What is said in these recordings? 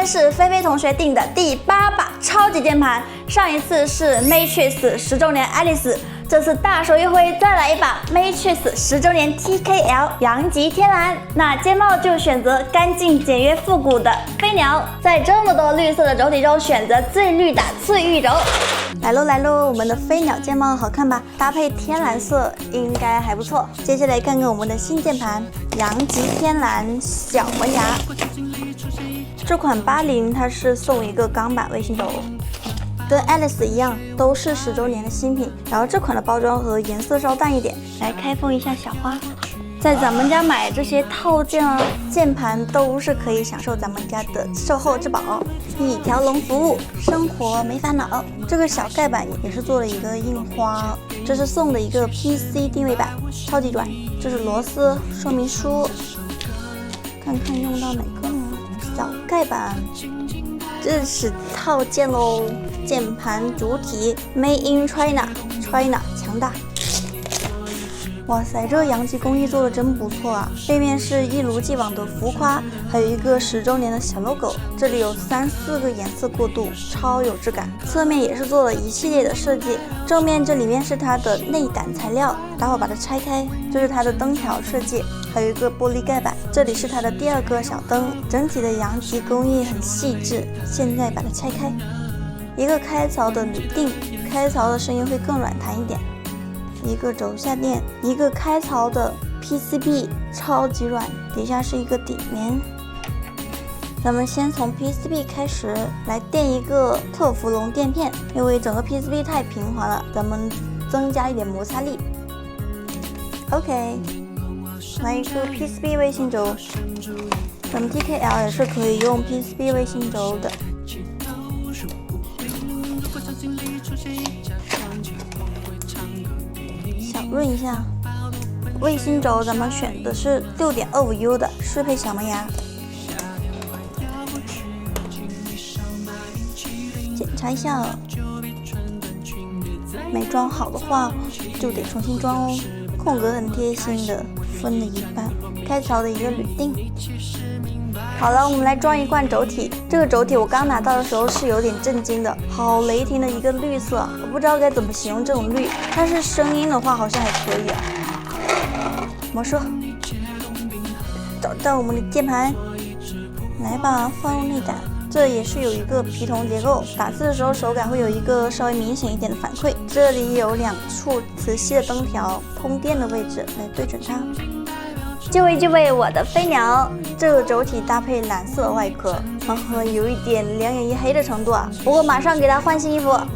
天是菲菲同学订的第8把超级键盘，上一次是 Matrix 10周年 Alice， 这次大手一挥再来一把 Matrix 10周年 TKL 阳极天蓝。那键帽就选择干净简约复古的飞鸟，在这么多绿色的轴体中选择最绿的翠玉轴。来喽来喽，我们的飞鸟键帽好看吧？搭配天蓝色应该还不错。接下来看看我们的新键盘阳极天蓝小门牙。这款80它是送一个钢板卫星轴，跟 Alice 一样，都是10周年的新品。然后这款的包装盒颜色稍淡一点，来开封一下小花。在咱们家买这些套件啊，键盘都是可以享受咱们家的售后质保，一条龙服务，生活没烦恼。这个小盖板也是做了一个印花，这是送的一个 PC 定位板，超级软。这是螺丝说明书，看看用到哪个呢？小盖板，这是套件喽。键盘主体 Made in China 强大。哇塞，这个阳极工艺做的真不错啊！背面是一如既往的浮夸，还有一个10周年的小 logo， 这里有3、4个颜色过渡，超有质感。侧面也是做了一系列的设计，正面这里面是它的内胆材料，待会儿把它拆开，这是它的灯条设计，还有一个玻璃盖板，这里是它的第2个小灯，整体的阳极工艺很细致。现在把它拆开，一个开槽的铝锭，开槽的声音会更软弹一点。一个轴下垫，一个开槽的 PCB， 超级软，底下是一个底棉。咱们先从 PCB 开始，来垫一个特氟龙垫片，因为整个 PCB 太平滑了，咱们增加一点摩擦力。OK， 来一个 PCB 卫星轴，咱们 TKL 也是可以用 PCB 卫星轴的。润一下，卫星轴咱们选的是6.25U 的，适配小门牙。检查一下，没装好的话就得重新装哦。空格很贴心的分了一半，开槽的一个铝锭。好了，我们来装一罐轴体。这个轴体我刚拿到的时候是有点震惊的，好雷霆的一个绿色，我不知道该怎么形容这种绿，但是声音的话好像还可以啊。魔术，找到我们的键盘，来吧，放入内胆。这也是有一个皮铜结构，打字的时候手感会有一个稍微明显一点的反馈。这里有2处磁吸的灯条，通电的位置，来对准它。就位我的飞鸟，这个轴体搭配蓝色外壳，有一点2眼一黑的程度啊。不过马上给它换新衣服。哇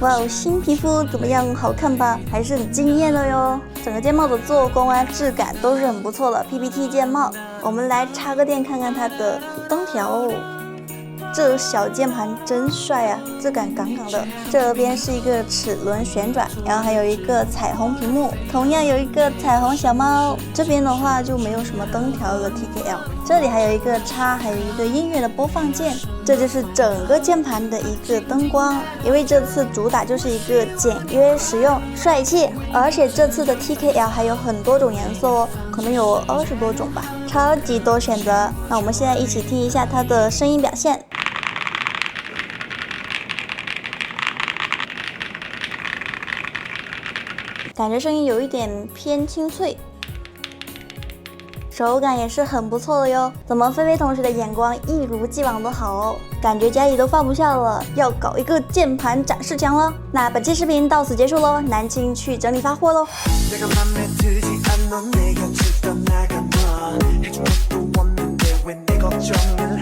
哦，新皮肤怎么样？好看吧？还是很惊艳的哟。整个键帽的做工啊，质感都是很不错的 PPT 键帽。我们来插个电看看它的灯条哦。这小键盘真帅啊，质感杠杠的。这边是一个齿轮旋转，然后还有一个彩虹屏幕，同样有一个彩虹小猫。这边的话就没有什么灯条了 TKL。这里还有一个叉，还有一个音乐的播放键。这就是整个键盘的一个灯光，因为这次主打就是一个简约实用帅气，而且这次的 TKL 还有很多种颜色哦，可能有20多种吧，超级多选择。那我们现在一起听一下它的声音表现。感觉声音有一点偏清脆，手感也是很不错的哟。怎么菲菲同学的眼光一如既往的好哦，感觉家里都放不下了，要搞一个键盘展示墙了。那本期视频到此结束喽，南青去整理发货喽。걱정은